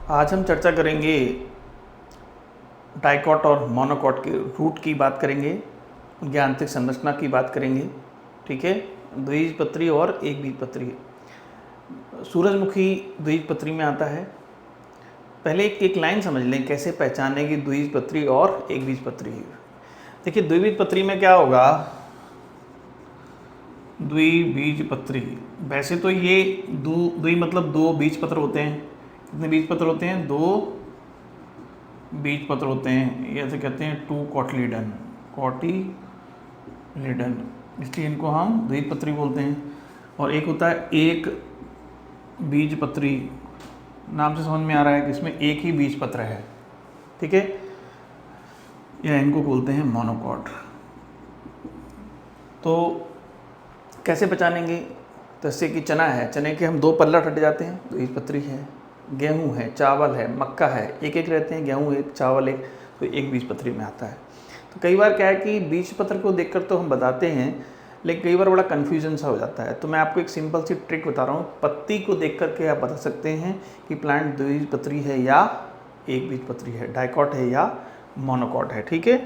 आज हम चर्चा करेंगे डाइकॉट और मोनोकॉट के रूट की बात करेंगे, उनकी आंतरिक संरचना की बात करेंगे। ठीक है, द्विबीजपत्री और एक बीजपत्री। सूरजमुखी द्विबीजपत्री में आता है। पहले एक लाइन समझ लें कैसे पहचानें कि द्विबीजपत्री और एक बीजपत्री। देखिए द्विबीजपत्री में क्या होगा, द्विबीजपत्री वैसे तो ये द्वि मतलब दो बीजपत्र होते हैं। कितने बीजपत्र होते हैं? दो बीजपत्र होते हैं। ये ऐसे कहते हैं टू कॉटिलीडन, इसलिए इनको हम द्विबीजपत्री बोलते हैं। और एक होता है एक बीजपत्री, नाम से समझ में आ रहा है कि इसमें एक ही बीजपत्र है। ठीक है, या इनको बोलते हैं मोनोकॉट। तो कैसे पहचानेंगे? तो जैसे कि चना है, चने के हम दो पल्ला हट जाते हैं, द्विबीजपत्री है। गेहूं है, चावल है, मक्का है, एक एक रहते हैं, गेहूं एक, चावल एक, तो एक बीजपत्री में आता है। तो कई बार क्या है कि बीजपत्र को देखकर तो हम बताते हैं, लेकिन कई बार बड़ा कन्फ्यूजन सा हो जाता है। तो मैं आपको एक सिंपल सी ट्रिक बता रहा हूँ। पत्ती को देख करके आप बता सकते हैं कि प्लांट द्विबीजपत्री है या एक बीजपत्री है, डाइकॉट है या मोनोकॉट है। ठीक है,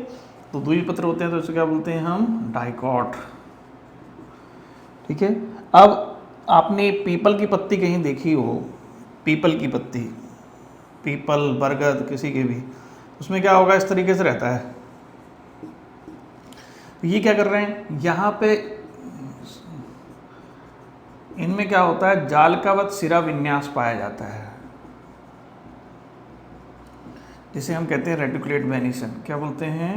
तो द्विबीजपत्र होते हैं तो इसे क्या बोलते हैं हम? डाइकॉट। ठीक है, अब आपने पीपल की पत्ती कहीं देखी हो, पीपल की पत्ती, पीपल, बरगद, किसी के भी, उसमें क्या होगा? इस तरीके से रहता है। ये क्या कर रहे हैं यहाँ पे, इनमें क्या होता है? जालकावत शिरा विन्यास पाया जाता है, जिसे हम कहते हैं रेटिकुलेट वेनेशन। क्या बोलते हैं?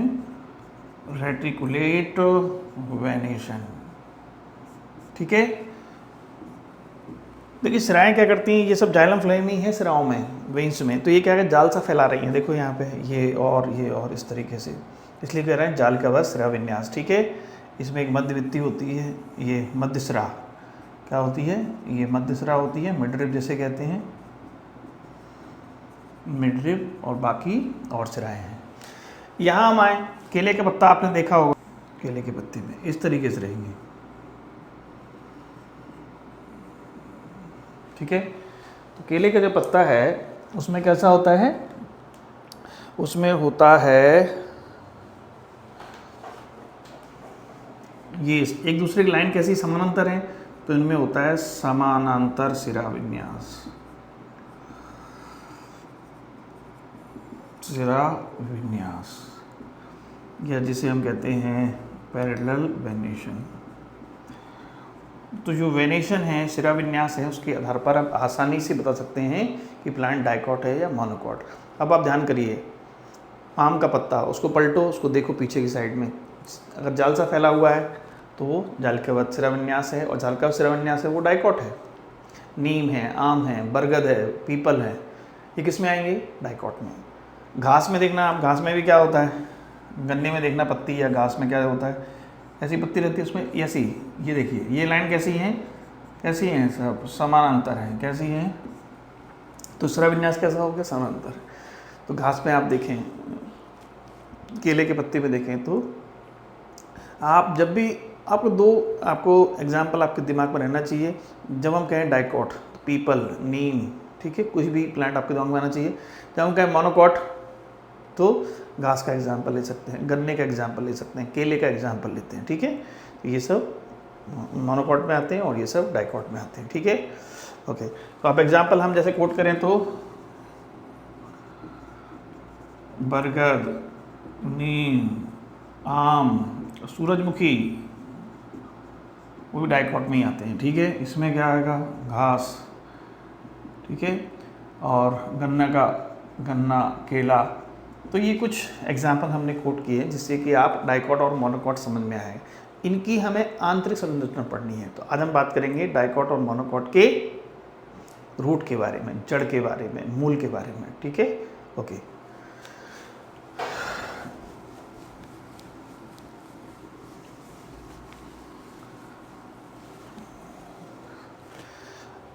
Reticulate venation. ठीक है, देखिए सिराएँ क्या करती हैं, ये सब जाइलम फ्लोएम ही है सिराओं में, वेन्स में। तो ये क्या है, जाल सा फैला रही हैं। देखो यहाँ पे ये और इस तरीके से, इसलिए कह रहे हैं जाल का वह सिरा विन्यास। ठीक है, इसमें एक मध्यवित्ती होती है, ये मध्य सिरा क्या होती है? ये मध्य सिरा होती है, मिडरिब जिसे कहते हैं, मिडरिब, और बाकी और सिराएँ हैं। यहाँ हम आए, केले का पत्ता आपने देखा होगा, केले के पत्ते में इस तरीके से रहेंगे। ठीक है, तो केले का जो पत्ता है उसमें कैसा होता है? उसमें होता है ये एक दूसरे की लाइन कैसी समानांतर है, तो इनमें होता है समानांतर शिरा विन्यास, शिरा विन्यास, या जिसे हम कहते हैं पैरेलल वेनेशन। तो जो वेनेशन है, शिरा विन्यास है, उसके आधार पर आप आसानी से बता सकते हैं कि प्लांट डाइकॉट है या मोनोकॉट। अब आप ध्यान करिए, आम का पत्ता, उसको पलटो, उसको देखो पीछे की साइड में, अगर जाल सा फैला हुआ है तो वो जालकावत शिरा विन्यास है, और जालकावत शिरा विन्यास है वो डाइकॉट है। नीम है, आम है, बरगद है, पीपल है, ये किस में आएंगे? डाइकॉट में। घास में देखना आप, घास में भी क्या होता है? गन्ने में देखना पत्ती या घास में क्या होता है? ऐसी पत्ती रहती है, उसमें ऐसी, ये देखिए ये लाइन कैसी है? कैसी हैं? सब समानांतर हैं। कैसी हैं? तो शिरा विन्यास कैसा हो गया? समानांतर। तो घास में आप देखें, केले के पत्ते पे देखें, तो आप जब भी आपको एग्जाम्पल आपके दिमाग में रहना चाहिए। जब हम कहें डाइकॉट, पीपल, नीम, ठीक है, कुछ भी प्लांट आपके दिमाग में आना चाहिए। जब हम कहें मोनोकॉट, तो घास का एग्जाम्पल ले सकते हैं, गन्ने का एग्जाम्पल ले सकते हैं, केले का एग्जाम्पल लेते हैं। ठीक है, तो ये सब मोनोकॉट में आते हैं और ये सब डाइकॉट में आते हैं। ठीक है, ओके। तो आप एग्जाम्पल हम जैसे कोट करें तो बरगद, नीम, आम, सूरजमुखी, वो भी डाइकॉट में ही आते हैं। ठीक है, इसमें क्या आएगा? घास। ठीक है, और गन्ना, केला। तो ये कुछ एग्जाम्पल हमने कोट किए जिससे कि आप डाइकॉट और मोनोकॉट समझ में आए। इनकी हमें आंतरिक संरचना पढ़नी है। तो आज हम बात करेंगे डाइकॉट और मोनोकॉट के रूट के बारे में, जड़ के बारे में, मूल के बारे में। ठीक है, ओके।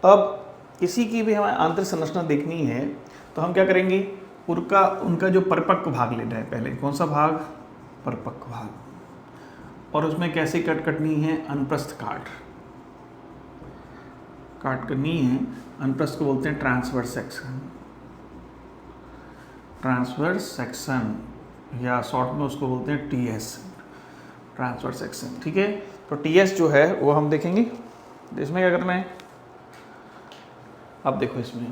अब किसी की भी हमें आंतरिक संरचना देखनी है तो हम क्या करेंगे? उनका जो परिपक्व भाग लेना है पहले। कौन सा भाग? परिपक्व भाग। और उसमें कैसे कटनी है? अनुप्रस्थ काट करनी है। अनुप्रस्थ को बोलते हैं ट्रांसवर्स सेक्शन। ट्रांसवर्स सेक्शन, या शॉर्ट में उसको बोलते हैं टीएस, ट्रांसवर्स सेक्शन। ठीक है, तो टीएस जो है वो हम देखेंगे। इसमें क्या करना है, अब देखो इसमें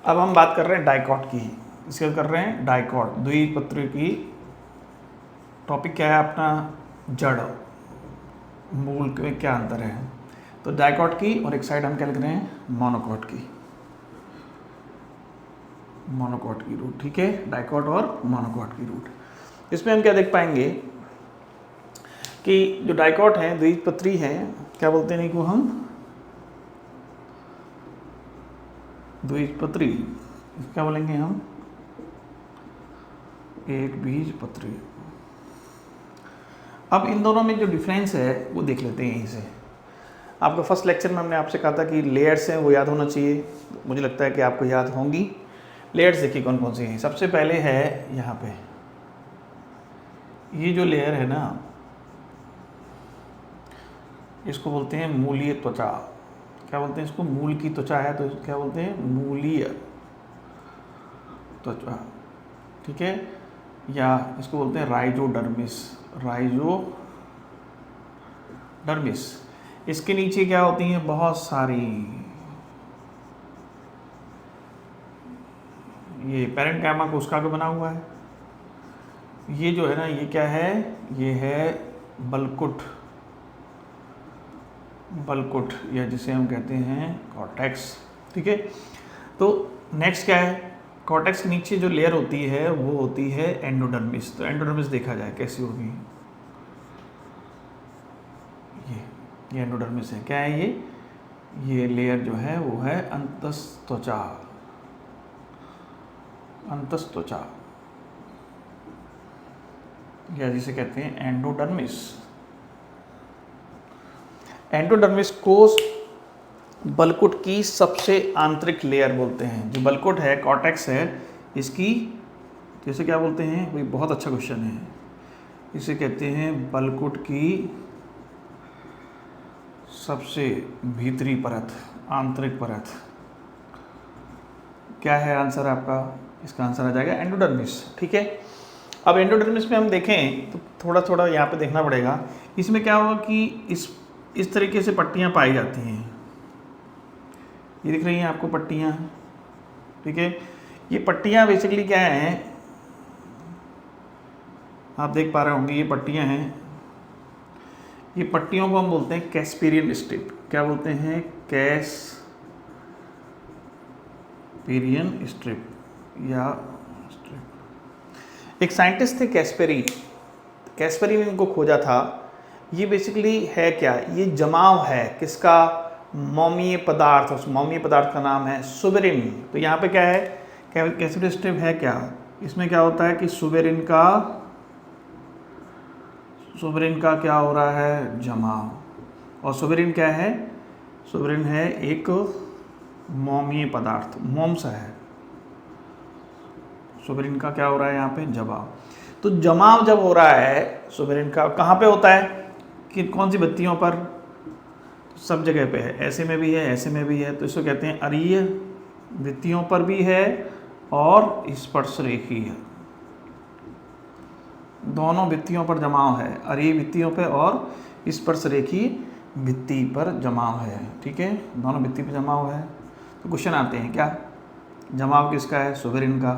अब हम बात कर रहे हैं डाइकॉट की। इसका कर रहे हैं डाइकॉट, द्विपत्र की। टॉपिक क्या है अपना, जड़ मूल में क्या अंतर है। तो डाइकॉट की, और एक साइड हम क्या लिख रहे हैं, मोनोकॉट की, मोनोकॉट की रूट। ठीक है, डाइकॉट और मोनोकॉट की रूट। इसमें हम क्या देख पाएंगे कि जो डाइकॉट हैं, द्विपत्री हैं, क्या बोलते हैं इनको हम, द्विपत्री, क्या बोलेंगे हम, एक बीज पत्री। अब इन दोनों में जो डिफरेंस है वो देख लेते हैं यहीं से। आपका फर्स्ट लेक्चर में हमने आपसे कहा था कि लेयर्स हैं वो याद होना चाहिए, मुझे लगता है कि आपको याद होंगी। लेयर्स देखिए कौन कौन सी हैं। सबसे पहले है यहाँ पे ये जो लेयर है ना, इसको बोलते हैं मूलीय त्वचा। क्या बोलते हैं इसको, मूल की त्वचा है तो क्या बोलते हैं, मूलीय त्वचा। ठीक है, या इसको बोलते हैं राइजोडर्मिस, राइजोडर्मिस। इसके नीचे क्या होती हैं, बहुत सारी, ये पैरेन्काइमा कोशिका का बना हुआ है। ये जो है ना, ये क्या है, ये है बल्कुट, बल्कुट, या जिसे हम कहते हैं कॉर्टेक्स। ठीक है, तो नेक्स्ट क्या है, कॉर्टेक्स के नीचे जो लेयर होती है वो होती है एंडोडर्मिस। तो एंडोडर्मिस देखा जाए कैसी होगी, ये एंडोडर्मिस है। क्या है ये लेयर जो है वो है अंतस्त्वचा, अंतस्त्वचा, या जिसे कहते हैं एंडोडर्मिस। एंडोडर्मिस को बल्कुट की सबसे आंतरिक लेयर बोलते हैं। जो बल्कुट है, कॉर्टेक्स है, इसकी जैसे क्या बोलते हैं, कोई बहुत अच्छा क्वेश्चन है, इसे कहते हैं बल्कुट की सबसे भीतरी परत, आंतरिक परत। क्या है आंसर आपका, इसका आंसर आ जाएगा एंडोडर्मिस। ठीक है, अब एंडोडर्मिस में हम देखें तो थोड़ा थोड़ा यहाँ पे देखना पड़ेगा। इसमें क्या होगा कि इस तरीके से पट्टियाँ पाई जाती हैं, ये दिख रही हैं आपको पट्टियाँ। ठीक है, ये पट्टियाँ बेसिकली क्या हैं, आप देख पा रहे होंगे, ये पट्टियाँ हैं। ये पट्टियों को हम बोलते हैं कैस्पेरियन स्ट्रिप। क्या बोलते हैं, कैस्पेरियन स्ट्रिप या स्ट्रिप। एक साइंटिस्ट थे कैस्पेरी, कैस्पेरी ने इनको खोजा था। ये बेसिकली है क्या, ये जमाव है किसका, मौमीय पदार्थ। उस मौमीय पदार्थ का नाम है सुबेरिन। तो यहाँ पे क्या है, कैस्पेरियन स्ट्रिप है क्या, इसमें क्या होता है कि सुबेरिन का क्या हो रहा है, जमाव। और सुबेरिन क्या है, सुबेरिन है एक मौमीय पदार्थ, मोम सा है। सुबेरिन का क्या हो रहा है यहाँ पे, जमाव। तो जमाव जब हो रहा है सुबेरिन का, कहाँ पे होता है, कि कौन सी भित्तियों पर, सब जगह पे है, ऐसे में भी है, ऐसे में भी है। तो इसको कहते हैं अरीय भित्तियों पर भी है और स्पर्शरेखीय, दोनों भित्तियों पर जमाव है, अरीय भित्तियों पे और स्पर्शरेखीय भित्ति पर जमाव है। ठीक है, दोनों भित्ति पर जमाव है। तो क्वेश्चन आते हैं, क्या जमाव किसका है, सुबेरिन का।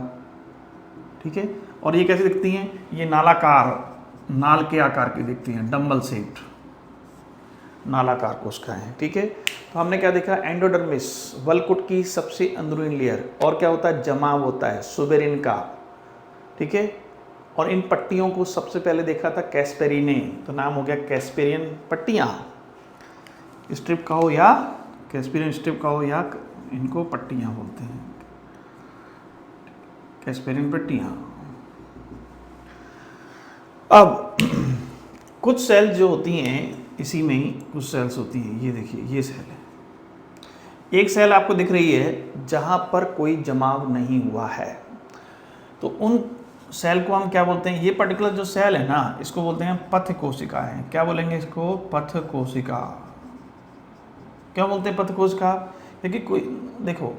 ठीक है, और ये कैसे दिखती हैं, ये नालाकार, नाल के आकार की दिखती हैं, डम्बल शेप्ड नालाकार कोशिकाएं। ठीक है, तो हमने क्या देखा, एंडोडर्मिस बल्कुट की सबसे अंदरूनी लेयर, और क्या होता है, जमाव होता है सुबेरिन का। ठीक है, और इन पट्टियों को सबसे पहले देखा था कैस्पेरी ने, तो नाम हो गया कैस्पेरियन पट्टियाँ। स्ट्रिप कहो या कैस्पेरियन स्ट्रिप कहो, या इनको पट्टियाँ बोलते हैं, कैस्पेरियन पट्टियाँ। अब कुछ सेल जो होती हैं, इसी में ही कुछ सेल्स होती हैं। ये देखिए, ये सेल है, एक सेल आपको दिख रही है जहाँ पर कोई जमाव नहीं हुआ है, तो उन सेल को हम क्या बोलते हैं, ये पर्टिकुलर जो सेल है ना, इसको बोलते हैं पथ कोशिका है। क्या बोलेंगे इसको, पथ कोशिका। क्या बोलते हैं पथ कोशिका, क्योंकि कोई देखो,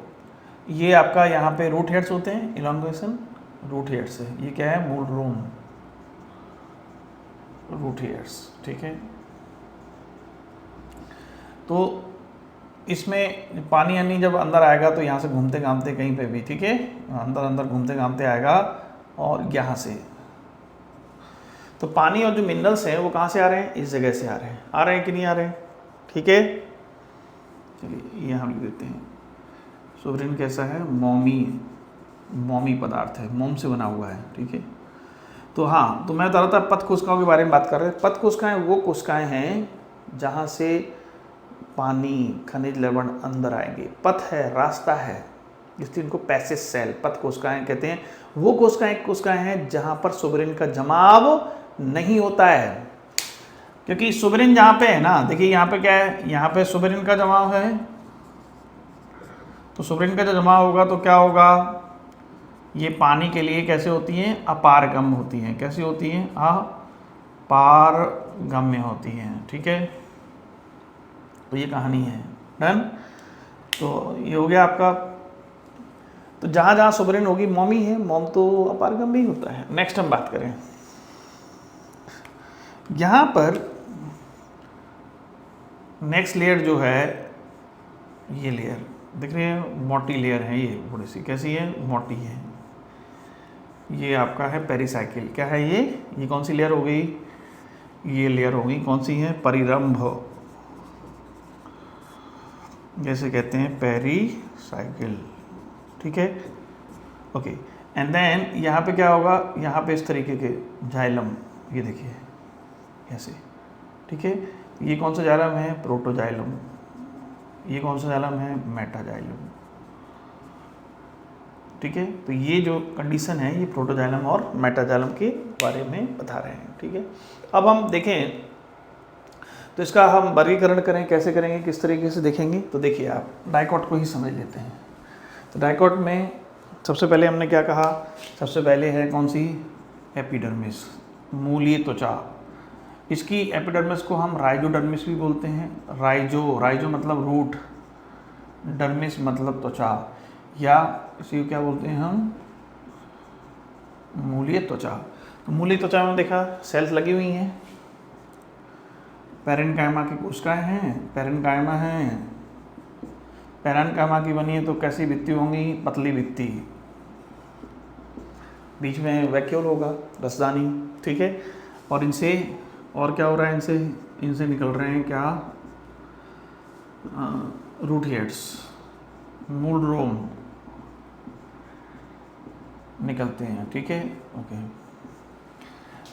ये आपका यहाँ पे रूट हेड्स होते हैं, इलोंगेशन रूट हेड्स है। ये क्या है, मूल रूम रूट हेड्स, ठीक है। तो इसमें पानी यानी जब अंदर आएगा तो यहाँ से घूमते घामते कहीं पे भी, ठीक है, अंदर अंदर घूमते घामते आएगा और यहाँ से। तो पानी और जो मिनरल्स हैं वो कहाँ से आ रहे हैं, इस जगह से आ रहे हैं कि नहीं आ रहे हैं, ठीक है। चलिए ये हम लिख देते हैं, सोवरेन कैसा है, मोमी पदार्थ है, मोम से बना हुआ है, ठीक है। तो हाँ, तो मैं बता रहा था पथ कोशिकाओं के बारे में बात कर रहे हैं। पथ कोशिकाएं वो कोशिकाएं हैं जहाँ से पानी, खनिज लवण अंदर आएंगे। पथ है, रास्ता है, इसलिए इनको पैसेज सेल, पथ कोशिकाएं कहते हैं। वो कोशिकाएं हैं जहाँ पर सोवरेन का जमाव नहीं होता है, क्योंकि सोवरेन जहाँ पे है ना, देखिए यहाँ पे क्या है, यहाँ पे सोवरेन का जमाव है। तो सोवरेन का जो जमाव होगा तो क्या होगा, ये पानी के लिए कैसे होती हैं, अपारगम्य होती हैं। कैसी होती हैं, अपारगम्य होती हैं, ठीक है। तो ये कहानी है, डन। तो ये हो गया आपका। तो जहाँ जहाँ सोवरेन होगी मोमी है, मोम तो अपारगम्य ही होता है। नेक्स्ट हम बात करें, यहाँ पर नेक्स्ट लेयर जो है, ये लेयर देख रहे हैं, मोटी लेयर है ये, थोड़ी सी कैसी है, मोटी है। ये आपका है पेरिसाइकिल। क्या है ये कौन सी लेयर हो गई, ये लेयर हो गई कौन सी है, परिरंभ, जैसे कहते हैं पेरिसाइकिल, ठीक है, ओके। एंड देन यहाँ पे क्या होगा, यहाँ पे इस तरीके के जाइलम, ये देखिए ऐसे, ठीक है। ये कौन सा जाइलम है, प्रोटोजाइलम। ये कौन सा जाइलम है, मेटाजाइलम, ठीक है। तो ये जो कंडीशन है, ये प्रोटोजाइलम और मेटाजाइलम के बारे में बता रहे हैं, ठीक है। अब हम देखें तो इसका हम वर्गीकरण करें, कैसे करेंगे, किस तरीके से देखेंगे। तो देखिए आप डाइकोट को ही समझ लेते हैं। तो डाइकोट में सबसे पहले हमने क्या कहा, सबसे पहले है कौन सी, एपिडर्मिस, मूलीय त्वचा। इसकी एपिडर्मिस को हम राइजोडर्मिस भी बोलते हैं। राइजो मतलब रूट, डर्मिस मतलब त्वचा, या इसी को क्या बोलते हैं हम, मूलीय त्वचा। तो मूलीय त्वचा में देखा सेल्स लगी हुई हैं, पैरेन्काइमा की कोशिकाएं हैं, पैरेन्काइमा है, पैरेन्काइमा की बनी है तो कैसी भित्ति होंगी, पतली भित्ति, बीच में वैक्यूल होगा, रसदानी, ठीक है। और इनसे और क्या हो रहा है, इनसे निकल रहे हैं क्या, रूट हेड्स, मूल रोम निकलते हैं, ठीक है, ओके।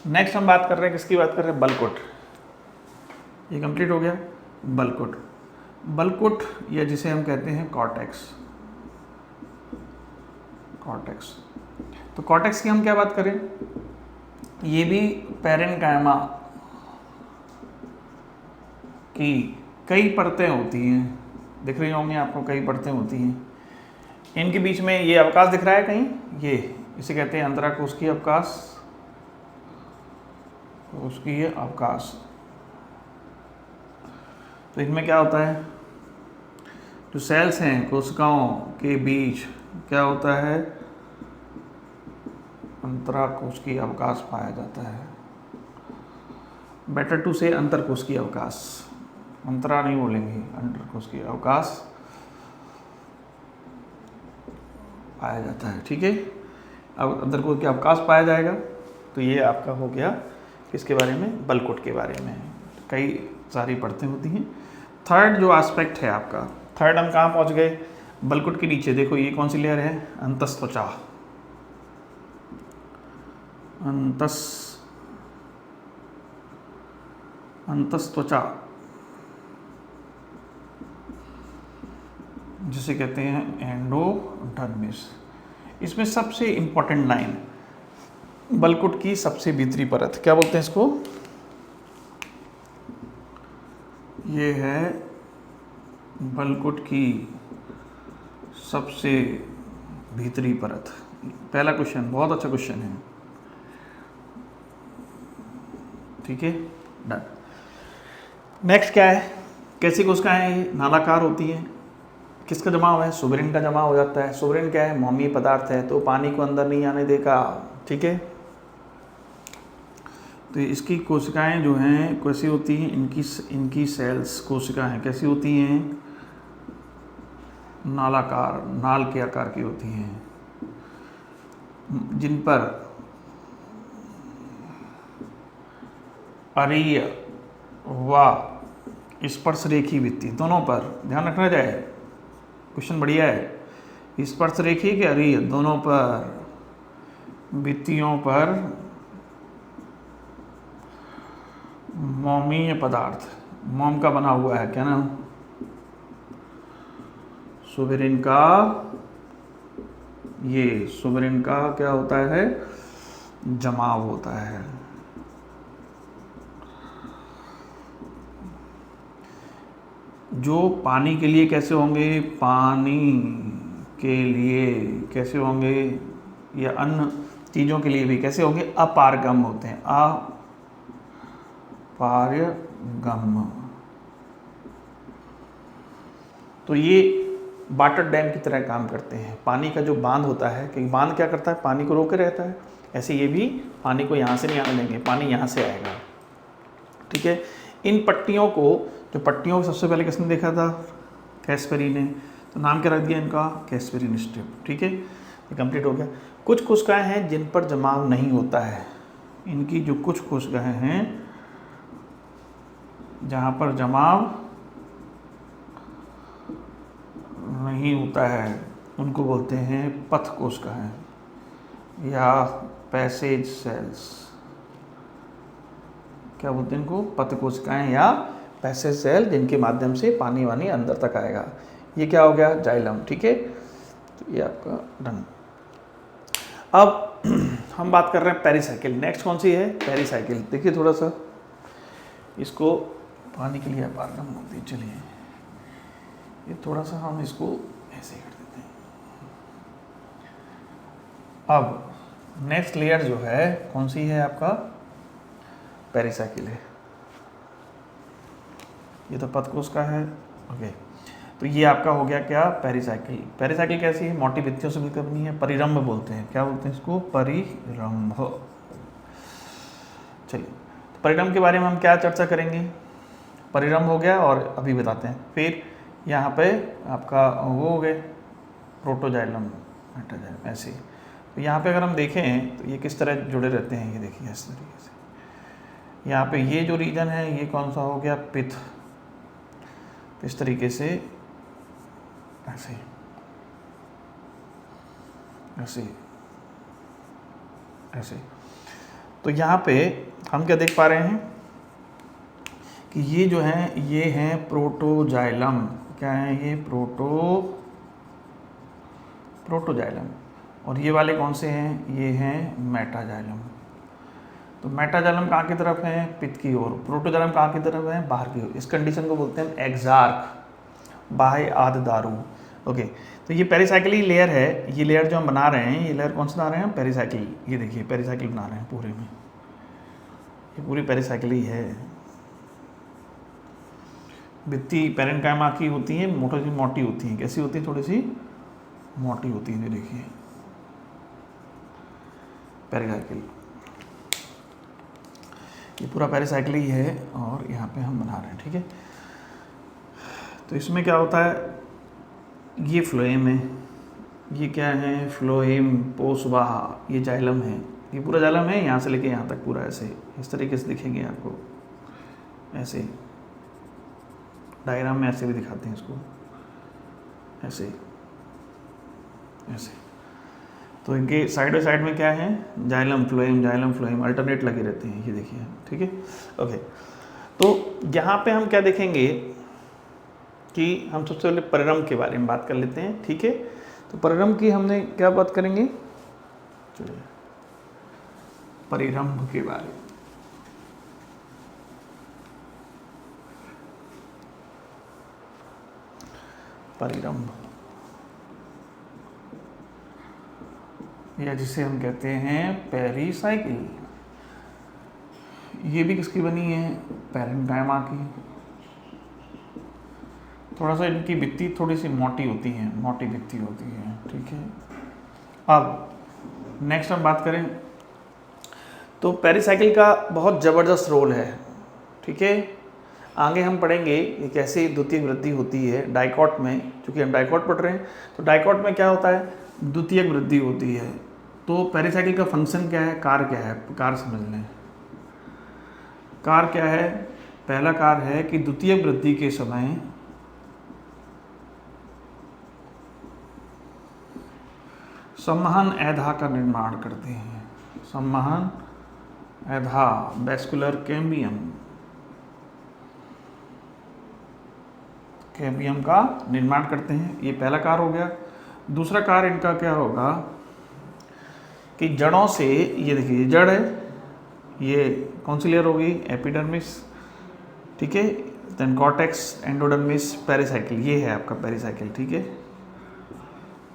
नेक्स्ट हम बात कर रहे हैं, किसकी बात कर रहे हैं, बलकुट। ये कंप्लीट हो गया, बलकुट या जिसे हम कहते हैं कॉर्टेक्स। तो कॉर्टेक्स की हम क्या बात करें, ये भी पैरेन्काइमा की कई परतें होती हैं, दिख रही होंगी आपको, कई परतें होती हैं। इनके बीच में ये अवकाश दिख रहा है कहीं, ये इसे कहते हैं अंतराकोशिकीय अवकाश, कोशिकीय अवकाश। तो इनमें क्या होता है, जो सेल्स हैं कोशिकाओं के बीच क्या होता है, अंतराकोशिकीय अवकाश पाया जाता है। बेटर टू से अंतरकोशिकीय अवकाश, अंतरा नहीं बोलेंगे, अंतरकोशिकीय अवकाश पाया जाता है, ठीक है। अब अंतरकोशिकीय अवकाश पाया जाएगा, तो ये आपका हो गया किसके बारे में, बलकुट के बारे में। कई सारी परतें होती हैं। थर्ड जो एस्पेक्ट है आपका, थर्ड हम कहाँ पहुँच गए, बलकुट के नीचे देखो ये कौन सी लेयर है, अंतस्त्वचा, अंतस्त्वचा जिसे कहते हैं एंडोडर्मिस। इसमें सबसे इंपॉर्टेंट लाइन, बलकुट की सबसे भीतरी परत, क्या बोलते हैं इसको, ये है बलकुट की सबसे भीतरी परत। पहला क्वेश्चन बहुत अच्छा क्वेश्चन है, ठीक है, डन। नेक्स्ट क्या है, कैसी कोशिकाएं हैं, नालाकार होती हैं, किसका जमाव है? सुबेरिन का जमाव हो जाता है। सुबेरिन क्या है? मोमीय पदार्थ है, तो पानी को अंदर नहीं आने देगा। ठीक है, तो इसकी कोशिकाएं जो हैं कैसी होती हैं? इनकी सेल्स कोशिकाएं कैसी होती हैं? नालाकार, नाल के आकार की होती हैं, जिन पर अरीय व स्पर्श रेखी भित्ति दोनों पर, ध्यान रखना जाए, क्वेश्चन बढ़िया है। स्पर्श रेखी के अरीय दोनों पर भित्तियों पर मोमीय पदार्थ, मोम का बना हुआ है, क्या नाम? सुबेरिन का, ये सुबेरिन का क्या होता है? जमाव होता है। जो पानी के लिए कैसे होंगे? पानी के लिए कैसे होंगे, या अन्य चीज़ों के लिए भी कैसे होंगे? अपारगम होते हैं, अपारगम। तो ये वाटर डैम की तरह काम करते हैं। पानी का जो बांध होता है, क्योंकि बांध क्या करता है? पानी को रोके रहता है। ऐसे ये भी पानी को यहाँ से नहीं आने देंगे, पानी यहाँ से आएगा। ठीक है, इन पट्टियों को, जो पट्टियों को सबसे पहले किसने देखा था? कैस्पेरी ने। तो नाम क्या रख दिया इनका? कैस्पेरिन स्ट्रिप। ठीक है, ये कंप्लीट हो गया। कुछ कोशिकाएं हैं जिन पर जमाव नहीं होता है। इनकी जो कुछ कोशिकाएं हैं जहाँ पर जमाव नहीं होता है, उनको बोलते हैं पथ कोशिकाएं या पैसेज सेल्स। क्या बोलते हैं इनको? पथ कोशिकाएं या पैसेज सेल, जिनके माध्यम से पानी वानी अंदर तक आएगा। ये क्या हो गया? जाइलम। ठीक है, तो ये आपका डन। अब हम बात कर रहे हैं पेरिसाइकिल। नेक्स्ट कौन सी है? पेरिसाइकिल। देखिए थोड़ा सा इसको पानी के लिए अपारगम होती है। चलिए ये थोड़ा सा हम इसको ऐसे कर देते हैं। अब नेक्स्ट लेयर जो है कौन सी है? आपका पेरिसाइकिल है। ये तो पथकोश का है। ओके, तो ये आपका हो गया क्या? पेरिसाइकिल। पेरिसाइकिल कैसी है? मोटी भित्तियों से मिलकर बनी है, परिरंभ बोलते हैं। क्या बोलते हैं इसको? परिरंभ। चलिए, तो परिरंभ के बारे में हम क्या चर्चा करेंगे? परिरंभ हो गया और अभी बताते हैं। फिर यहाँ पे आपका वो हो गए प्रोटोजाइलम, मेटाजाइलम, ऐसे। तो यहाँ पे अगर हम देखें तो ये किस तरह जुड़े रहते हैं, ये देखिए इस तरीके से। यहाँ पे ये जो रीजन है ये कौन सा हो गया? पित्त। तो इस तरीके से ऐसे ऐसे ऐसे। तो यहाँ पे हम क्या देख पा रहे हैं कि ये जो है ये हैं प्रोटोजाइलम। क्या है ये? प्रोटोजाइलम। और ये वाले कौन से हैं? ये हैं मेटाजाइलम। तो मेटाजाइलम कहाँ की तरफ है? पित्त की ओर। प्रोटोजाइलम कहाँ की तरफ है? बाहर की ओर। इस कंडीशन को बोलते हैं एक्सार्क, बाह्य आद दारू। ओके, तो ये पेरिसाइकिल लेयर है। ये लेयर जो हम बना रहे हैं, ये लेयर कौन सा बना रहे हैं? पेरिसाइकिल। ये देखिए पेरिसाइकिल बना रहे हैं पूरे में, ये पूरी पेरिसाइकिल ही है। भित्ति पेरेन्काइमा की होती है, मोटी होती है। कैसी होती है? थोड़ी सी मोटी होती है। ये देखिए पेरिसाइकिल, ये पूरा पेरिसाइकिल ही है और यहाँ पे हम बना रहे हैं। ठीक है, तो इसमें क्या होता है? ये फ्लोएम है, ये क्या है? फ्लोएम पोषवाहा। ये जाइलम है, ये पूरा जाइलम है, यहाँ से लेके यहाँ तक पूरा ऐसे इस तरीके से दिखेंगे आपको। ऐसे डायग्राम में ऐसे भी दिखाते हैं इसको, ऐसे ऐसे। तो इनके साइड बाई साइड में क्या है? जाइलम फ्लोएम अल्टरनेट लगे रहते हैं। ये देखिए। ठीक है, ओके। तो यहाँ पे हम क्या देखेंगे कि हम सबसे पहले परिरंभ के बारे में बात कर लेते हैं। ठीक है, तो परिरंभ की हमने क्या बात करेंगे? चलिए परिरंभ के बारे में। परिरंभ या जिसे हम कहते हैं पेरिसाइकिल, ये भी किसकी बनी है? पेरेन्काइमा की। थोड़ा सा इनकी भित्ति थोड़ी सी मोटी होती है, मोटी भित्ति होती है, ठीक है। अब नेक्स्ट हम बात करें तो पेरिसाइकिल का बहुत ज़बरदस्त रोल है, ठीक है। आगे हम पढ़ेंगे कि कैसे द्वितीयक वृद्धि होती है डाइकॉट में, क्योंकि हम डाइकॉट पढ़ रहे हैं। तो डाइकॉट में क्या होता है, द्वितीयक वृद्धि होती है। तो पेरिसाइकिल का फंक्शन क्या है, कार्य क्या है, कार्य समझ लें। कार्य क्या है, पहला कार्य है कि द्वितीयक वृद्धि के समय संवहन ऐधा का निर्माण करते हैं। संवहन ऐधा, वैस्कुलर कैम्बियम, कैम्बियम का निर्माण करते हैं। ये पहला कार्य हो गया। दूसरा कार्य इनका क्या होगा कि जड़ों से, ये देखिए जड़ है, ये कौन सी लेयर होगी, एपिडर्मिस, ठीक है। देन कॉर्टेक्स, एंडोडर्मिस, पेरिसाइकिल, ये है आपका पेरिसाइकिल, ठीक है।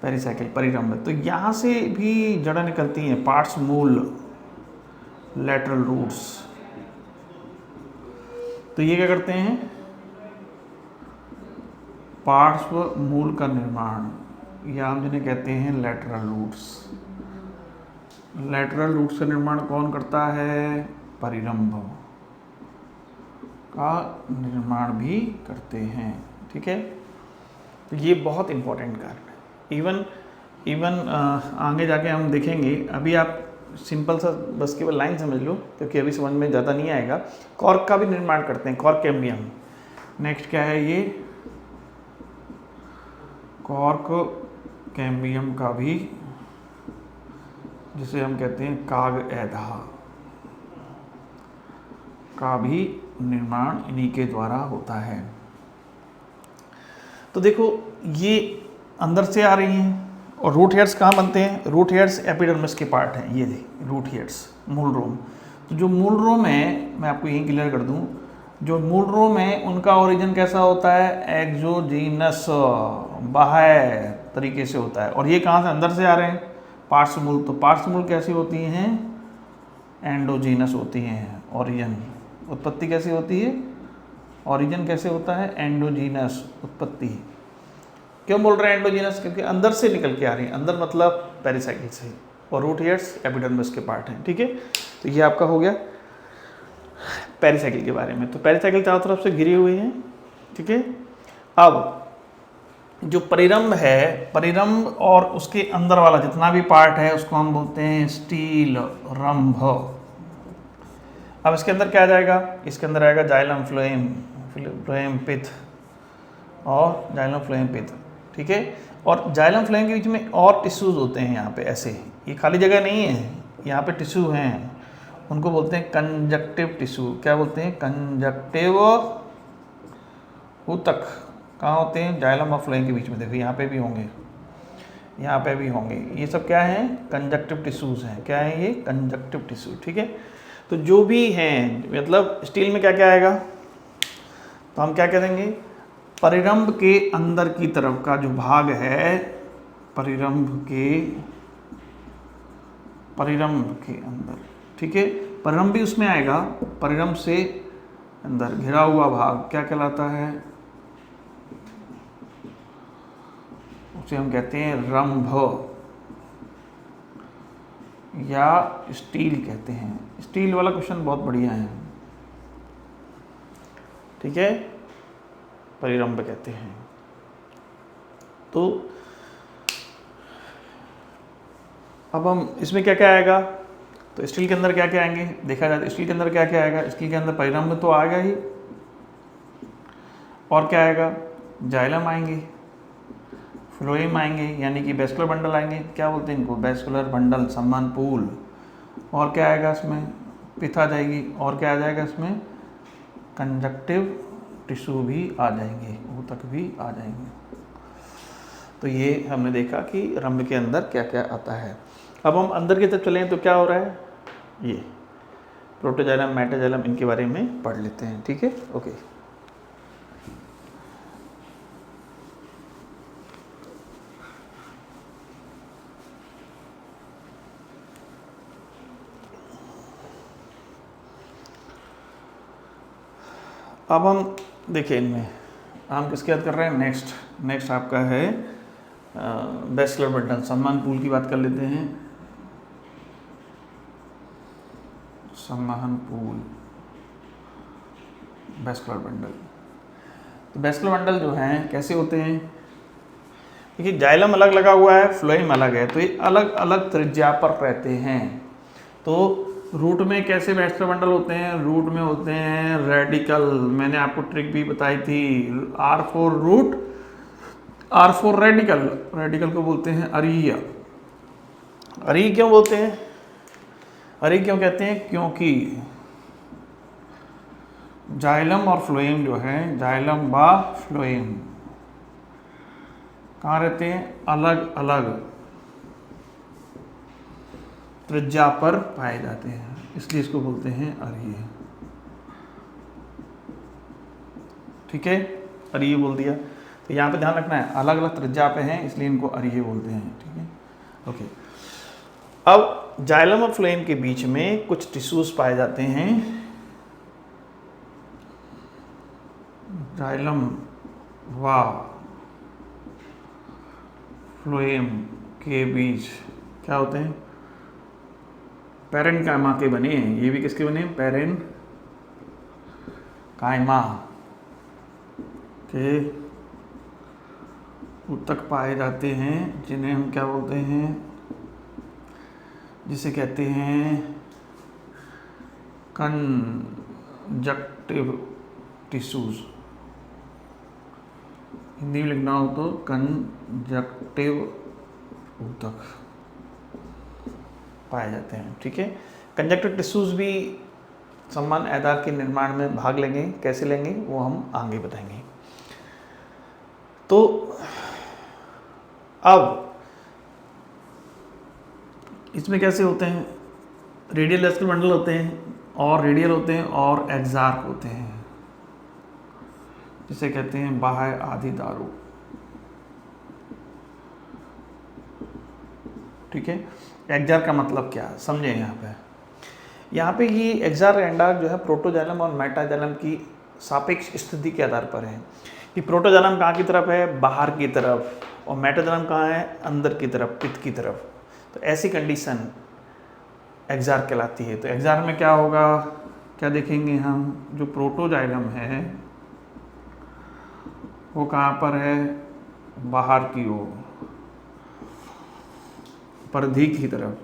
पेरिसाइकिल परिरंभ। तो यहाँ से भी जड़ें निकलती हैं, पार्ट्स मूल, लैटरल रूट्स। तो ये क्या करते हैं, पार्श्व मूल का निर्माण, या हम जिन्हें कहते हैं लैटरल रूट्स। लैटरल रूट्स का निर्माण कौन करता है, परिरंभ का निर्माण भी करते हैं, ठीक है। तो ये बहुत इंपॉर्टेंट कार्य है। इवन आगे जाके हम देखेंगे। अभी आप सिंपल सा बस केवल लाइन समझ लो, क्योंकि अभी समझ में ज़्यादा नहीं आएगा। कॉर्क का भी निर्माण करते हैं, कॉर्क कैम्बियम। नेक्स्ट क्या है, ये कॉर्क कैम्बियम का भी, जिसे हम कहते हैं काग ऐधा, का भी निर्माण इन्हीं के द्वारा होता है। तो देखो ये अंदर से आ रही हैं। और रूट हेयर्स कहाँ बनते हैं, रूट हेयर्स एपिडर्मिस के पार्ट हैं, ये देखिए रूट हेयर्स, मूल रोम। तो जो मूल रोम है, मैं आपको यही क्लियर कर दूं, जो मूल रोम है उनका ओरिजिन कैसा होता है, एक्सोजीनस, बाह्य तरीके से होता है। और ये कहाँ से, अंदर से आ रहे हैं, पार्श्वमूल। तो पार्श्वमूल कैसी होती हैं, एंडोजीनस होती हैं। ओरिजिन, उत्पत्ति कैसी होती है, ओरिजिन कैसे होता है, एंडोजीनस उत्पत्ति। क्यों बोल रहे हैं एंडोजीनस, क्योंकि अंदर से निकल के आ रही है, अंदर मतलब पेरिसाइकिल से। और रूट हेयर्स एपिडर्मिस के पार्ट हैं, ठीक है। तो ये आपका हो गया पेरिसाइकिल के बारे में। तो पेरिसाइकिल चारों तरफ से घिरी हुई है, ठीक है। अब जो परिरंभ है, परिरंभ और उसके अंदर वाला जितना भी पार्ट है उसको हम बोलते हैं स्टील रंभ। अब इसके अंदर क्या आ जाएगा, इसके अंदर आएगा जाइलम, फ्लोएम, फ्लोएम पिथ और जाइलम फ्लोएम पिथ, ठीक है। और जाइलम फ्लोएम के बीच में और टिश्यूज होते हैं यहाँ पे, ऐसे, ये खाली जगह नहीं है, यहाँ पे टिश्यू हैं, उनको बोलते हैं कंजक्टिव टिश्यू। क्या बोलते हैं, कंजक्टिव ऊतक। कहाँ होते हैं, जाइलम और फ्लोएम के बीच में। देखो यहाँ पे भी होंगे, यहाँ पे भी होंगे। ये सब क्या है, कंजक्टिव टिश्यूज हैं। क्या है ये, कंजक्टिव टिश्यू, ठीक है। तो जो भी हैं, मतलब स्टील में क्या क्या आएगा, तो हम क्या करेंगे, परिरंभ के अंदर की तरफ का जो भाग है, परिरंभ के अंदर, ठीक है, परिरंभ भी उसमें आएगा। परिरंभ से अंदर घिरा हुआ भाग क्या कहलाता है, उसे हम कहते हैं रंभ या स्टील कहते हैं। स्टील वाला क्वेश्चन बहुत बढ़िया है, ठीक है, परिरंभ कहते हैं। तो अब हम इसमें क्या क्या आएगा, तो स्टील के अंदर क्या क्या आएंगे, देखा जाए तो स्टील के अंदर क्या क्या आएगा, स्टील के अंदर परिरंभ तो आएगा ही, और क्या आएगा, जाइलम आएंगे, फ्लोएम आएंगे, यानी कि वैस्कुलर बंडल आएंगे। क्या बोलते हैं इनको, वैस्कुलर बंडल, संवहन पूल। और क्या आएगा इसमें, पिथ आ जाएगी। और क्या आ जाएगा इसमें, कंजक्टिव टिश्यू भी आ जाएंगे, ऊतक भी आ जाएंगे। तो ये हमने देखा कि रंभ के अंदर क्या क्या आता है। अब हम अंदर की तरफ चलें तो क्या हो रहा है, ये प्रोटोजाइलम, मेटाजाइलम, इनके बारे में पढ़ लेते हैं, ठीक है, ओके। अब हम देखें इनमें, हम किसकी याद कर रहे हैं? नेक्स्ट आपका है बेस्लर बंडल। सम्मान पूल की बात कर लेते हैं। सम्मान पूल, बेस्लर बंडल। तो बेस्लर बंडल जो हैं कैसे होते हैं? देखिए जाइलम अलग लगा हुआ है, फ्लोएम अलग है, तो ये अलग अलग त्रिज्या पर रहते हैं। तो रूट में कैसे बेस्लर बंडल होते हैं? रूट में होते हैं रेडिकल। मैंने आपको ट्रिक भी बताई थी, R4 root, R4 radical. Radical को बोलते हैं अरीय। अरीय क्यों बोलते हैं? अरीय क्यों कहते हैं? क्योंकि जाइलम और फ्लोएम जो है, जाइलम व फ्लोएम कहाँ रहते हैं? अलग अलग त्रिज्या पर पाए जाते हैं, इसलिए इसको बोलते हैं अरीय। ठीक है, अरीय बोल दिया। तो यहाँ पे ध्यान रखना है, अलग अलग त्रिज्या पे हैं इसलिए इनको अरीय बोलते हैं। ठीक है, ओके। अब जाइलम और फ्लोएम के बीच में कुछ टिश्यूज पाए जाते हैं। जाइलम व फ्लोएम के बीच क्या होते हैं? पैरेनकाइमा के बने हैं। ये भी किसके बने हैं? पैरेनकाइमा के ऊतक पाए जाते हैं, जिन्हें हम क्या बोलते हैं? जिसे कहते हैं कंजक्टिव टिश्यूज। हिंदी में लिखना हो तो कंजक्टिव ऊतक पाए जाते हैं। ठीक है, कंजक्टिव टिश्यूज भी सम्मान आधार के निर्माण में भाग लेंगे। कैसे लेंगे वो हम आगे बताएंगे। तो अब इसमें कैसे होते हैं? रेडियल वेस्कुलर बंडल होते हैं, और रेडियल होते हैं, और एक्सार्क होते हैं, जिसे कहते हैं बाह्य आदि दारू। ठीक है, एक्सार्क का मतलब क्या समझे? यहाँ पे ये एक्सार्क एंडार्क जो है प्रोटोजाइलम और मेटाजाइलम की सापेक्ष स्थिति के आधार पर है कि प्रोटोजाइलम कहाँ की तरफ है? बाहर की तरफ, और मेटाजाइलम कहाँ है? अंदर की तरफ, पित्त की तरफ। तो ऐसी कंडीशन एक्सार्क कहलाती है। तो एक्सार्क में क्या होगा, क्या देखेंगे हम? जो प्रोटोजाइलम है वो कहाँ पर है? बाहर की ओर, परिधि की तरफ,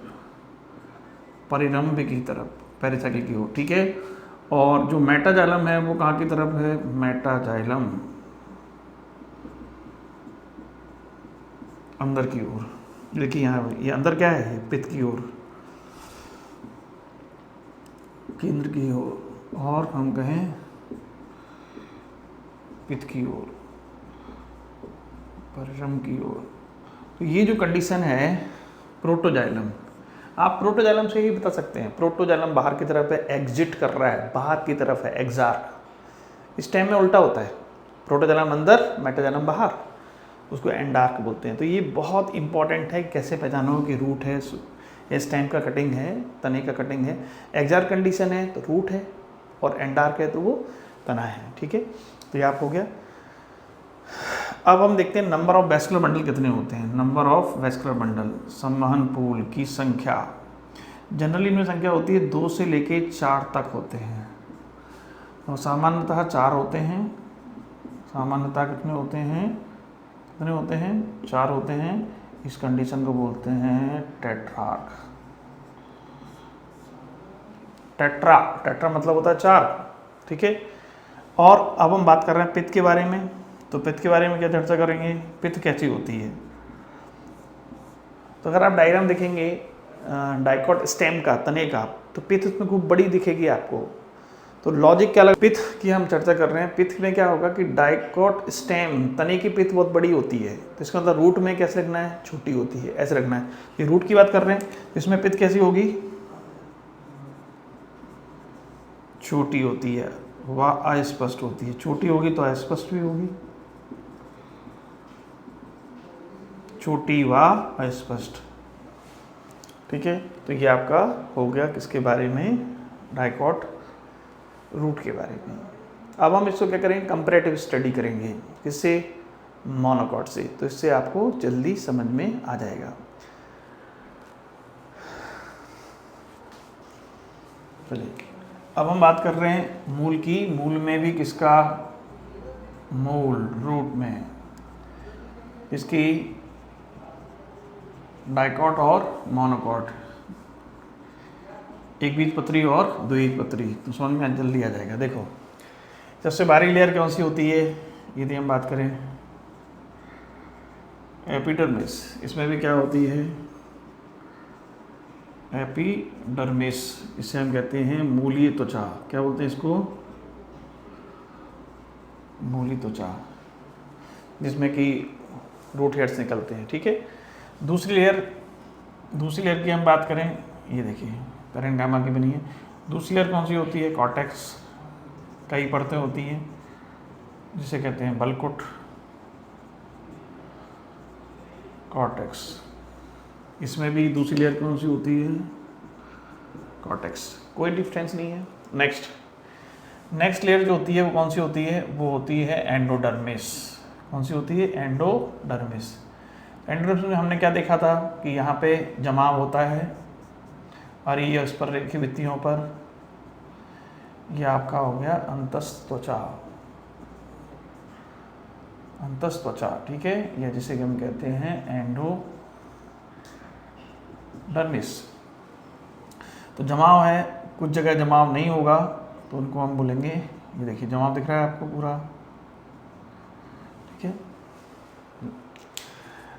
परिरंभ की तरफ, पेरिसाइकिल की ओर। ठीक है, और जो मेटाजाइलम है वो कहाँ की तरफ है? मेटाजाइलम अंदर की ओर। देखिए यहाँ ये अंदर क्या है? पित्त की ओर, केंद्र की ओर, और हम कहें पित्त की ओर, परिरंभ की ओर। तो ये जो कंडीशन है प्रोटोजाइलम, आप प्रोटोजाइलम से ही बता सकते हैं। प्रोटोजाइलम बाहर की तरफ है, एग्जिट कर रहा है, बाहर की तरफ है एक्सार्क। इस टाइम में उल्टा होता है, प्रोटोजाइलम अंदर, मेटाजाइलम बाहर, उसको एंडार्क बोलते हैं। तो ये बहुत इंपॉर्टेंट है, कैसे पहचानो कि रूट है, इस टाइम का कटिंग है, तने का कटिंग है। एक्सार्क कंडीशन है तो रूट है, और एंडार्क है तो वो तना है। ठीक है, तो ये आप हो गया। अब हम देखते हैं नंबर ऑफ वेस्कुलर बंडल कितने होते हैं। नंबर ऑफ वेस्कुलर बंडल, संवहन पूल की संख्या। जनरली इनमें संख्या होती है 2 से लेके 4 तक होते हैं, और सामान्यतः 4 होते हैं। सामान्यतः कितने होते हैं? 4 होते हैं। इस कंडीशन को बोलते हैं टेट्रार्क। टेट्रा मतलब होता है 4। ठीक है, और अब हम बात कर रहे हैं पित्त के बारे में। तो पित्त के बारे में क्या चर्चा करेंगे? पित्त कैसी होती है? तो अगर आप डायग्राम देखेंगे डाइकॉट स्टेम का, तने का, तो पित्त उसमें खूब बड़ी दिखेगी आपको। तो लॉजिक क्या लगा? पित्त की हम चर्चा कर रहे हैं। पित्त में क्या होगा कि डाइकॉट स्टेम, तने की पित्त बहुत बड़ी होती है, तो इसका मतलब रूट में कैसे रखना है? छोटी होती है, ऐसे रखना है। ये रूट की बात कर रहे हैं, इसमें पित्त कैसी होगी? छोटी होती है, वह अस्पष्ट होती है। छोटी होगी तो अस्पष्ट भी होगी, छोटी व अस्पष्ट। ठीक है, तो ये आपका हो गया किसके बारे में? डाइकॉट रूट के बारे में। अब हम इसको क्या करेंगे, कंपैरेटिव स्टडी करेंगे, किससे, मोनोकॉट से। तो इससे आपको जल्दी समझ में आ जाएगा। चलिए अब हम बात कर रहे हैं मूल की। मूल में भी किसका, मूल रूट में इसकी डाइकॉट और मोनोकॉट, एक बीजपत्री और द्विबीजपत्री, तो समझ में जल्दी आ जाएगा। देखो सबसे बारीक लेयर कौन सी होती है, यदि हम बात करें एपिडर्मिस, इसमें भी क्या होती है, एपिडर्मिस, इसे हम कहते हैं मूलीय त्वचा। क्या बोलते हैं इसको, मूली त्वचा, जिसमें कि रूट हेयर्स निकलते हैं। ठीक है, दूसरी लेयर की हम बात करें, ये देखिए पैरेन्काइमा की बनी है। दूसरी लेयर कौन सी होती है, कॉर्टेक्स, कई परतें होती हैं जिसे कहते हैं बल्कुट, कॉर्टेक्स। इसमें भी दूसरी लेयर कौन सी होती है, कॉर्टेक्स, कोई डिफरेंस नहीं है। नेक्स्ट लेयर जो होती है वो कौन सी होती है, वो होती है एंडोडर्मिस। कौन सी होती है, एंडोडर्मिस। एंडोडर्मिस में हमने क्या देखा था कि यहाँ पे जमाव होता है और ये इस पर रेखी भित्तियों पर, ये आपका हो गया अंतस्त्वचा, अंतस्त्वचा। ठीक है, या जिसे कि हम कहते हैं एंडोडर्मिस। तो जमाव है, कुछ जगह जमाव नहीं होगा तो उनको हम बोलेंगे, ये देखिए जमाव दिख रहा है आपको पूरा। ठीक है,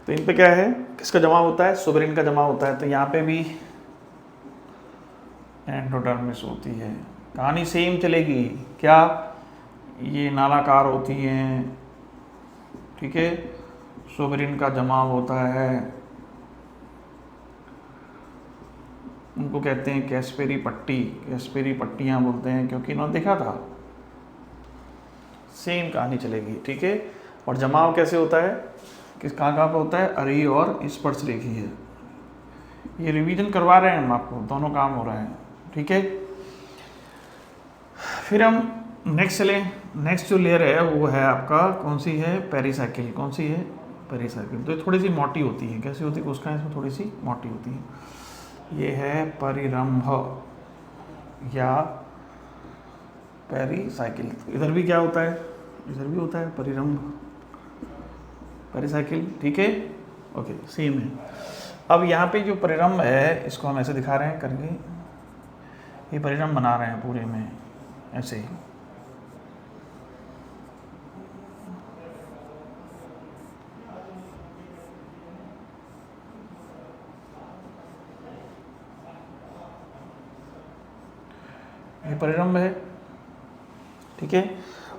तो इन पे क्या है, किसका जमाव होता है, सुबेरिन का जमाव होता है। तो यहाँ पे भी एंडोडर्मिस होती है। कहानी सेम चलेगी, क्या, ये नालाकार होती हैं। ठीक है, सुबेरिन का जमाव होता है, उनको कहते हैं कैस्पेरी पट्टी, कैस्पेरी पट्टियाँ बोलते हैं, क्योंकि इन्होंने देखा था। सेम कहानी चलेगी। ठीक है, और जमाव कैसे होता है, किस कहाँ पे होता है, अरी और स्पर्श रेखी है। ये रिवीजन करवा रहे हैं हम आपको, दोनों काम हो रहा है। ठीक है, फिर हम नेक्स्ट चलें। नेक्स्ट जो लेयर है वो है आपका, कौन सी है, पेरिसाइकिल। कौन सी है, पेरिसाइकिल। तो ये थोड़ी सी मोटी होती है। कैसी होती है, कोशिकाएं इसमें थोड़ी सी मोटी होती है। ये है परिरंभ या पेरिसाइकिल। इधर भी क्या होता है, इधर भी होता है परिरंभ, पेरिसाइकिल। ठीक है, ओके, सेम है। अब यहाँ पे जो परिरंभ है, इसको हम ऐसे दिखा रहे हैं करके, ये परिरंभ बना रहे हैं पूरे में ऐसे ही। ये परिरंभ है। ठीक है,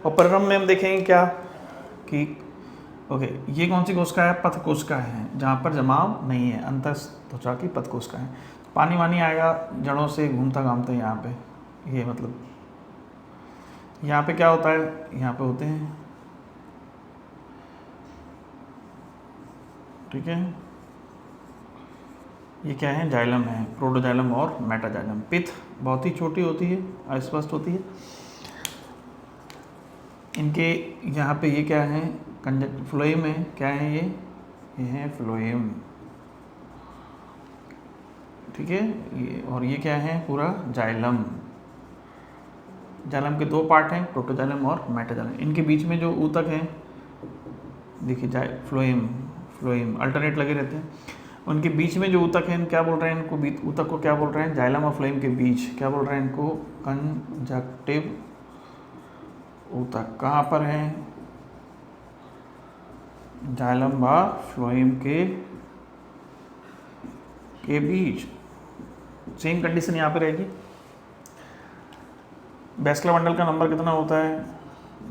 और परिरंभ में हम देखेंगे क्या कि ओके, ये कौन सी कोशिका है, पथ कोशिका है, जहाँ पर जमाव नहीं है, अंतस्त्वचा की पथ कोशिका है। पानी वानी आएगा जड़ों से घूमता घामता यहाँ पे, ये मतलब यहाँ पे क्या होता है, यहाँ पे होते हैं। ठीक है, ये क्या है, जाइलम है, प्रोटोजाइलम और मेटाजाइलम। पिथ बहुत ही छोटी होती है, अस्पष्ट होती है। इनके यहाँ पे ये क्या है, फ्लोएम है। क्या है ये है फ्लोएम। ठीक है, ये और ये क्या है, पूरा जाइलम। जाइलम के दो पार्ट हैं, प्रोटोजाइलम और मेटाजाइलम। इनके बीच में जो ऊतक हैं, देखिए फ्लोएम, फ्लोएम अल्टरनेट लगे रहते हैं। उनके बीच में जो ऊतक हैं, क्या बोल रहे हैं इनको, ऊतक को क्या बोल रहे हैं, जाइलम और फ्लोएम के बीच क्या बोल रहे हैं इनको, कंजक्टिव ऊतक। कहाँ पर है, जाइलम व फ्लोएम के बीच। सेम कंडीशन यहाँ पे रहेगी। वैस्कुलर बंडल का नंबर कितना होता है,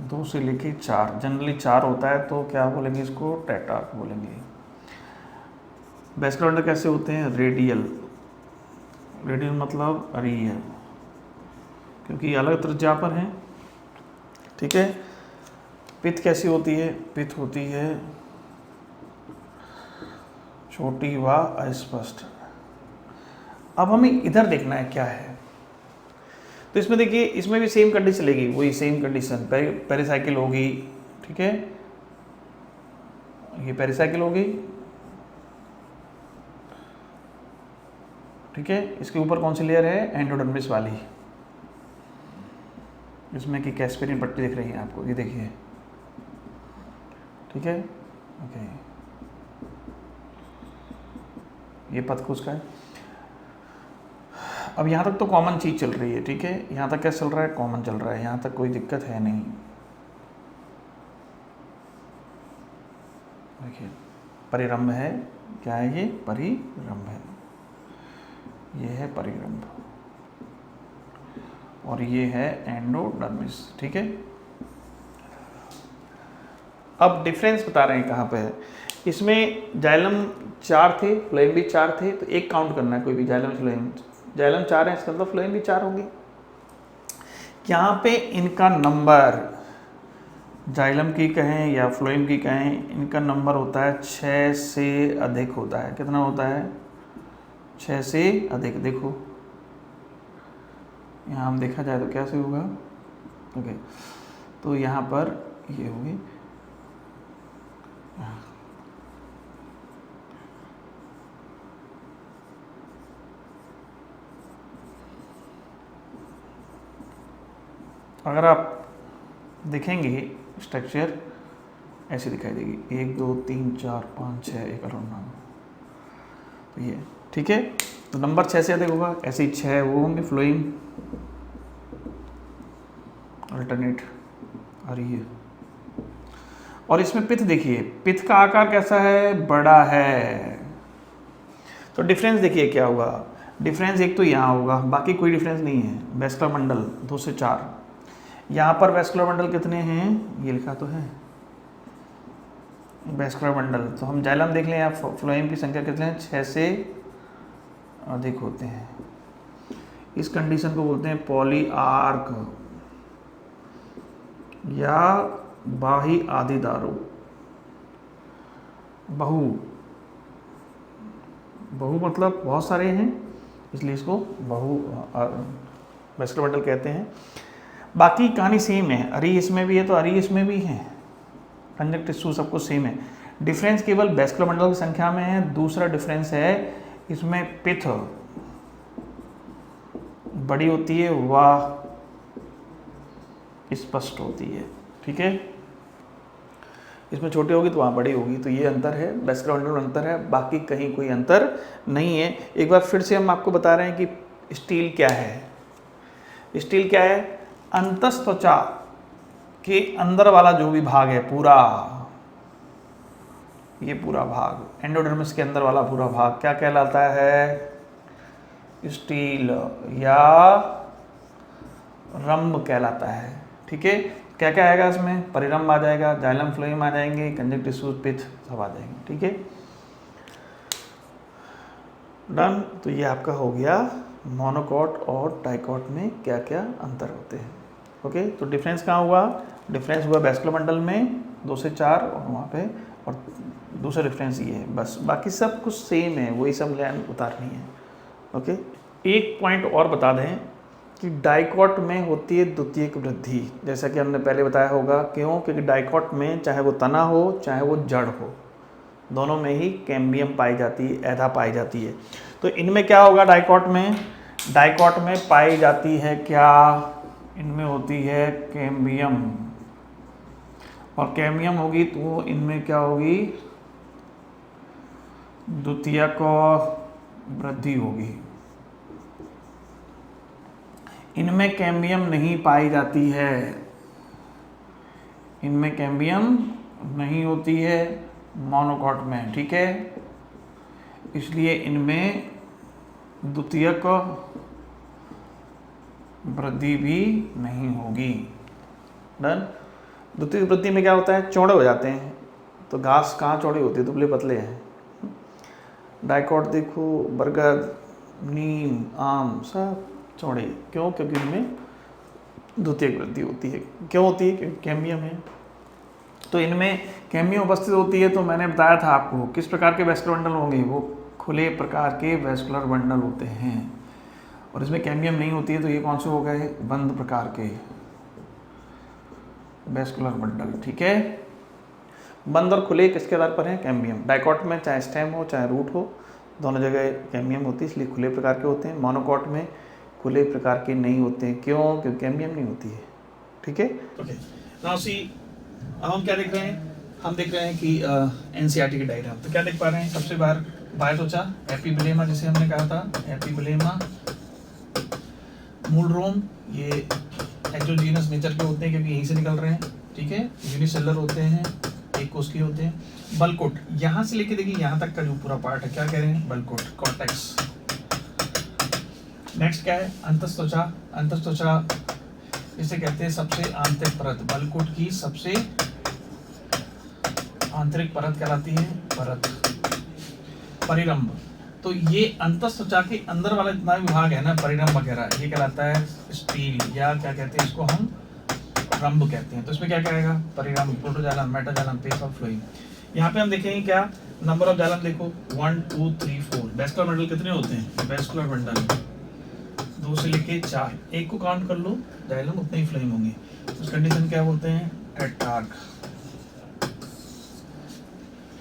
2 से लेके 4, जनरली 4 होता है, तो क्या बोलेंगे इसको, टेट्रार्क बोलेंगे। वैस्कुलर बंडल कैसे होते हैं, रेडियल, रेडियल मतलब अरीय, क्योंकि अलग त्रिज्या पर हैं। ठीक है, पित्त कैसी होती है, पित्त होती है छोटी व अस्पष्ट। अब हमें इधर देखना है क्या है, तो इसमें देखिए, इसमें भी सेम कंडीशन चलेगी, वही सेम कंडीशन, पेरिसाइकिल होगी, ठीक है, ये पेरिसाइकिल होगी, ठीक है। इसके ऊपर कौन सी लेयर है, एंडोडर्मिस वाली, इसमें कि कैस्पेरिन पट्टी दिख रही है आपको, ये देखिए, ठीक है, ओके, ये पथ कोशिका है। अब यहाँ तक तो कॉमन चीज चल रही है, ठीक है, यहाँ तक क्या चल रहा है, कॉमन चल रहा है, यहाँ तक कोई दिक्कत है नहीं। देखिए परिरंभ है, क्या है ये, परिरंभ है, ये है परिरंभ, और ये है एंडोडर्मिस, ठीक है। अब डिफरेंस बता रहे हैं कहाँ पे है, इसमें जाइलम 4 थे, फ्लोएम भी 4 थे, तो एक काउंट करना है, कोई भी जाइलम फ्लोएम, जाइलम 4 है, इसका मतलब फ्लोएम भी 4 होंगे। यहाँ पे इनका नंबर, जाइलम की कहें या फ्लोएम की कहें, इनका नंबर होता है 6 से अधिक होता है। कितना होता है, 6 से अधिक। देखो यहाँ हम देखा जाए तो कैसे होगा, ओके, तो यहाँ पर ये होगी, अगर आप देखेंगे स्ट्रक्चर ऐसे दिखाई देगी, 1 2 3 4 5 6 एक अराउंड, तो ये ठीक है। तो नंबर 6 से अधिक होगा, ऐसे ही 6 वो होंगे फ्लोइंग अल्टरनेट, और ये, और इसमें पिथ देखिए, पिथ का आकार कैसा है, बड़ा है। तो डिफरेंस देखिए क्या होगा, डिफरेंस एक तो यहाँ होगा, बाकी कोई डिफरेंस नहीं है। वेस्कुलर मंडल 2 से 4, यहाँ पर वेस्कुलर मंडल कितने हैं, ये लिखा तो है वेस्कुलर मंडल। तो हम जाइलम देख लें, यहाँ फ्लोएम की संख्या कितने हैं, 6 से अधिक होते हैं। इस कंडीशन को बोलते हैं पॉलीआर्क या बाही आदिदारू, बहु, बहु मतलब बहुत सारे हैं, इसलिए इसको बहु वेस्कुलर मंडल कहते हैं। बाकी कहानी सेम है, अरी इसमें भी है तो अरी इसमें भी है, कंजक्ट टिश्यू सब कुछ सेम है। डिफरेंस केवल वेस्कुलर मंडल की संख्या में है। दूसरा डिफरेंस है इसमें पिथ बड़ी होती है, वह स्पष्ट होती है, ठीक है। इसमें छोटी होगी तो वहाँ बड़ी होगी, तो ये अंतर है, वेस्कुलर मंडल में अंतर है, बाकी कहीं कोई अंतर नहीं है। एक बार फिर से हम आपको बता रहे हैं कि स्टील क्या है। स्टील क्या है, अंतस्त्वचा के अंदर वाला जो भी भाग है पूरा, ये पूरा भाग एंडोडर्मिस के अंदर वाला पूरा भाग क्या कहलाता है, स्टील या रंभ कहलाता है, ठीक है। क्या क्या आएगा इसमें, परिरंभ आ जाएगा, जाइलम फ्लोएम आ जाएंगे, कंजक्ट टिश्यू पिथ सब आ जाएंगे, ठीक है, डन। तो ये आपका हो गया मोनोकॉट और डाइकॉट में क्या क्या अंतर होते हैं, ओके। तो डिफरेंस कहाँ हुआ, डिफरेंस हुआ वेस्कुलर मंडल में 2 से 4 और वहाँ पे, और दूसरा डिफरेंस ये है बस, बाकी सब कुछ सेम है, वही सब लाइन उतारनी है, ओके। एक पॉइंट और बता दें कि डाइकॉट में होती है द्वितीयक वृद्धि, जैसा कि हमने पहले बताया होगा। क्यों, क्योंकि डाइकॉट में चाहे वो तना हो चाहे वो जड़ हो, दोनों में ही कैम्बियम पाई जाती है, एधा पाई जाती है। तो इनमें क्या होगा, डाइकॉट में पाई जाती है क्या, इनमें होती है कैम्बियम, और कैम्बियम होगी तो इनमें क्या होगी, द्वितीयक वृद्धि होगी। इनमें कैम्बियम नहीं पाई जाती है, इनमें कैम्बियम नहीं होती है मोनोकॉट में, ठीक है, इसलिए इनमें द्वितीयक वृद्धि भी नहीं होगी, डन। द्वितीयक वृद्धि में क्या होता है, चौड़े हो जाते हैं। तो घास कहाँ चौड़ी होती है, दुबले पतले हैं। डाइकॉट देखो, बरगद, नीम, आम सब चौड़े, क्यों, क्योंकि इनमें द्वितीयक वृद्धि होती है। क्यों होती है, क्योंकि कैम्बियम है। तो इनमें कैम्बियम उपस्थित होती है। तो मैंने बताया था आपको किस प्रकार के वेस्कुलर बंडल होंगे, वो खुले प्रकार के वेस्कुलर बंडल होते हैं। और इसमें कैम्बियम नहीं होती है, तो ये कौन से हो गए, बंद प्रकार के वेस्कुलर बंडल। ठीक है, बंद और खुले किसके आधार पर हैं, कैम्बियम। डाइकॉट में चाहे स्टेम हो चाहे रूट हो, दोनों जगह कैम्बियम होती है, इसलिए खुले प्रकार के होते हैं। मोनोकॉट में खुले प्रकार के नहीं होते हैं, क्यों, क्योंकि कैम्बियम नहीं होती है। ठीक है, ओके। नाउ सी, अब हम क्या देख रहे हैं, हम देख रहे हैं कि एनसीईआरटी की डायग्राम। तो क्या देख पा रहे हैं, सबसे बार बायोत्वचा, एपिब्लेमा जिसे हमने कहा था, एपिब्लेमा, मूल रोम, ये एक्सोजीनस नेचर के होते हैं क्योंकि यहीं से निकल रहे हैं। ठीक है, यूनिसेलुलर होते हैं, एक कोशिकीय होते हैं। बल्कोट, यहाँ से लेके देखिए यहाँ तक का जो पूरा पार्ट है, क्या कह रहे हैं, बल्कोट, कॉर्टेक्स। नेक्स्ट क्या है, अंतस्त्वचा। अंतस्त्वचा इसे कहते हैं सबसे आंतरिक परत, बल्कोट की सबसे आंतरिक परत कहलाती है परत। परिरंभ, तो ये अंतस्त्वचा के अंदर वाला जितना विभाग है ना, परिरंभ वगैरह, ये कहलाता है स्टील, या क्या कहते हैं इसको हम, रंभ कहते हैं। तो इसमें क्या कहेगा, परिरंभ, प्रोटोजालम, मेटाजालम, पेस ऑफ फ्लोइंग। यहाँ पे हम देखेंगे क्या, नंबर ऑफ जालम देखो 1 2 3 4। वेस्कुलर बंडल कितने होते हैं, वेस्कुलर बंडल 2 से लेके 4, एक को काउंट कर लो, जाइलम उतने ही फ्लोइंग होंगे। उस कंडीशन क्या बोलते हैं, टेट्रार्क।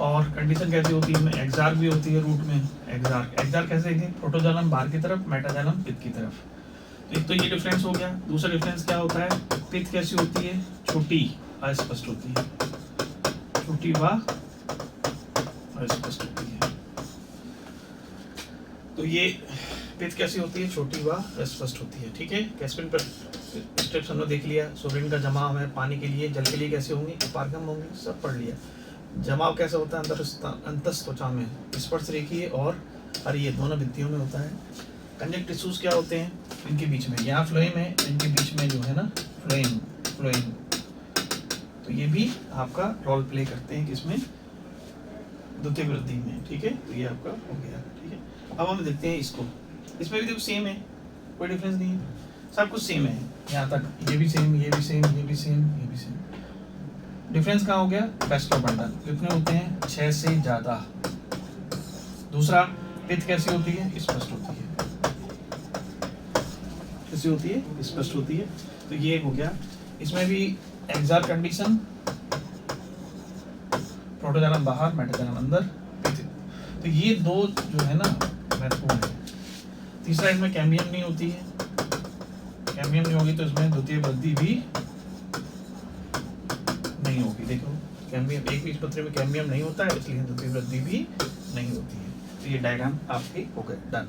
और कंडीशन कैसी होती है, एक्सार्क भी होती है रूट में, एक्सार्क। एक्सार्क कैसे देखें, प्रोटोजालम बाहर की तरफ, मेटाजालम पित्त की तरफ। तो एक तो ये डिफरेंस हो गया। दूसरा डिफरेंस क्या होता है, पित्त कैसी होती है, छोटी, अस्पष्ट होती है, छोटी व अस्पष्ट होती है। तो ये पित्त कैसी होती है, छोटी व अस्पष्ट होती है। ठीक है, कैस्पिन पर स्टेप्स हमने देख लिया। सोडियम का जमाव है पानी के लिए, जल के लिए कैसे होंगे, अपारगम होंगे, सब पढ़ लिया। जमाव कैसे होता है, अंतस्त्वचा में स्पर्श रेखीय और हरीय दोनों भित्तियों में होता है। कंजक्ट टिश्यूज क्या होते हैं, इनके बीच में, यहाँ फ्लोएम है, इनके बीच में जो है ना फ्लोएम, फ्लोएम, तो ये भी आपका रोल प्ले करते हैं किसमें, द्वितीय वृद्धि में। ठीक है, तो ये आपका हो गया। ठीक है, अब हम देखते हैं इसको, इसमें भी देखो सेम है, कोई डिफरेंस नहीं है, सब कुछ सेम है यहाँ तक, ये भी सेम, ये भी सेम, ये भी सेम, ये भी सेम। डिफरेंस कहाँ हो गया, वेस्कुलर बंडल कितने होते हैं, 6 से ज़्यादा। दूसरा, पित्त कैसी होती है, स्पष्ट होती है, कैसी होती है, स्पष्ट होती है। तो ये हो गया। इसमें भी एक्सार्क कंडीशन, प्रोटोजालम बाहर, मेटाजालम अंदर, पित्त। तो ये दो जो है ना महत्वपूर्ण है। तीसरा, इसमें कैम्बियम नहीं होती है, कैम्बियम नहीं होगी तो इसमें द्वितीय वृद्धि भी नहीं होगी। देखो कैम्बियम, एक बीजपत्री में कैम्बियम नहीं होता है, इसलिए द्वितीय वृद्धि भी नहीं होती है। तो ये डायग्राम आपके हो गए, डन।